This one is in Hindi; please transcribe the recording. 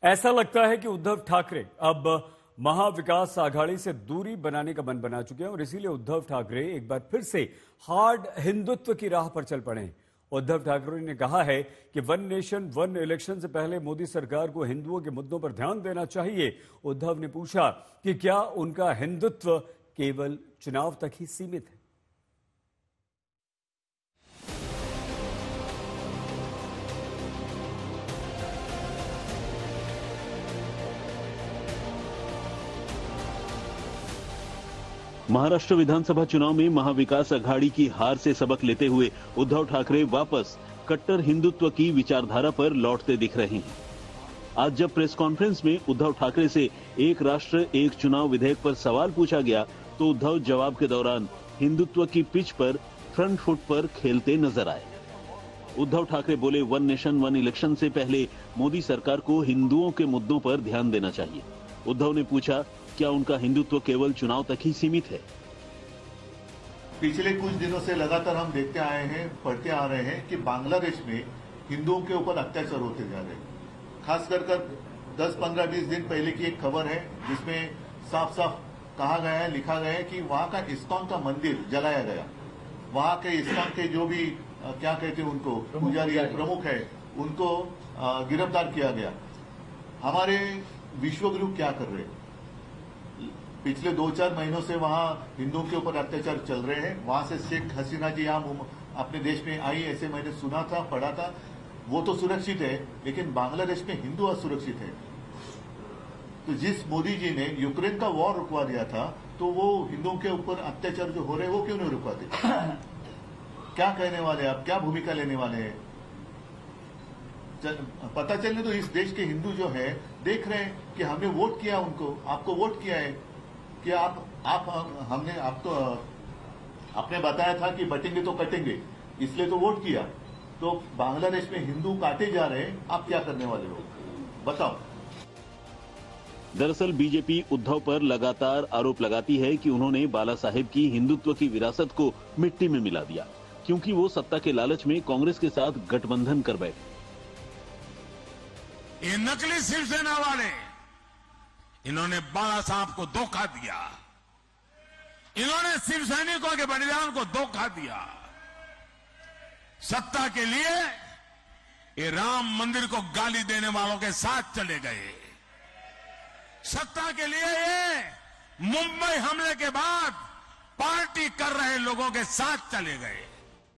ऐसा लगता है कि उद्धव ठाकरे अब महाविकास आघाड़ी से दूरी बनाने का मन बना चुके हैं और इसीलिए उद्धव ठाकरे एक बार फिर से हार्ड हिंदुत्व की राह पर चल पड़े हैं। उद्धव ठाकरे ने कहा है कि वन नेशन वन इलेक्शन से पहले मोदी सरकार को हिंदुओं के मुद्दों पर ध्यान देना चाहिए। उद्धव ने पूछा कि क्या उनका हिंदुत्व केवल चुनाव तक ही सीमित है। महाराष्ट्र विधानसभा चुनाव में महाविकास आघाड़ी की हार से सबक लेते हुए उद्धव ठाकरे वापस कट्टर हिंदुत्व की विचारधारा पर लौटते दिख रहे हैं। आज जब प्रेस कॉन्फ्रेंस में उद्धव ठाकरे से एक राष्ट्र एक चुनाव विधेयक पर सवाल पूछा गया तो उद्धव जवाब के दौरान हिंदुत्व की पिच पर फ्रंट फुट पर खेलते नजर आए। उद्धव ठाकरे बोले, वन नेशन वन इलेक्शन से पहले मोदी सरकार को हिंदुओं के मुद्दों पर ध्यान देना चाहिए। उद्धव ने पूछा, क्या उनका हिंदुत्व केवल चुनाव तक ही सीमित है? पिछले कुछ दिनों से लगातार हम देखते आए हैं, पढ़ते आ रहे हैं कि बांग्लादेश में हिंदुओं के ऊपर अत्याचार होते जा रहे हैं। खास कर 10, 15, 20 दिन पहले की एक खबर है जिसमें साफ साफ कहा गया है, लिखा गया है कि वहां का इस्कॉन का मंदिर जलाया गया। वहां के इस्कॉन के जो भी क्या कहते हैं उनको पुजारी प्रमुख है, उनको गिरफ्तार किया गया। हमारे विश्वगुरु क्या कर रहे हैं? पिछले 2-4 महीनों से वहां हिंदुओं के ऊपर अत्याचार चल रहे हैं। वहां से शेख हसीना जी यहाँ अपने देश में आई, ऐसे मैंने सुना था, पढ़ा था। वो तो सुरक्षित है, लेकिन बांग्लादेश में हिंदू असुरक्षित है। तो जिस मोदी जी ने यूक्रेन का वॉर रुकवा दिया था, तो वो हिंदुओं के ऊपर अत्याचार जो हो रहे हैं वो क्यों नहीं रुकवाते? क्या कहने वाले आप, क्या भूमिका लेने वाले हैं? पता चलने तो इस देश के हिंदू जो है देख रहे हैं कि हमने वोट किया, उनको आपको वोट किया है कि हमने आपको आपने बताया था कि बटेंगे तो कटेंगे, इसलिए तो वोट किया। तो बांग्लादेश में हिंदू काटे जा रहे हैं, आप क्या करने वाले हो बताओ। दरअसल बीजेपी उद्धव पर लगातार आरोप लगाती है कि उन्होंने बाला साहेब की हिंदुत्व की विरासत को मिट्टी में मिला दिया, क्योंकि वो सत्ता के लालच में कांग्रेस के साथ गठबंधन कर बैठे। ये नकली शिवसेना वाले, इन्होंने बाला साहब को धोखा दिया, इन्होंने शिव सैनिकों के बलिदान को धोखा दिया। सत्ता के लिए ये राम मंदिर को गाली देने वालों के साथ चले गए। सत्ता के लिए ये मुंबई हमले के बाद पार्टी कर रहे लोगों के साथ चले गए।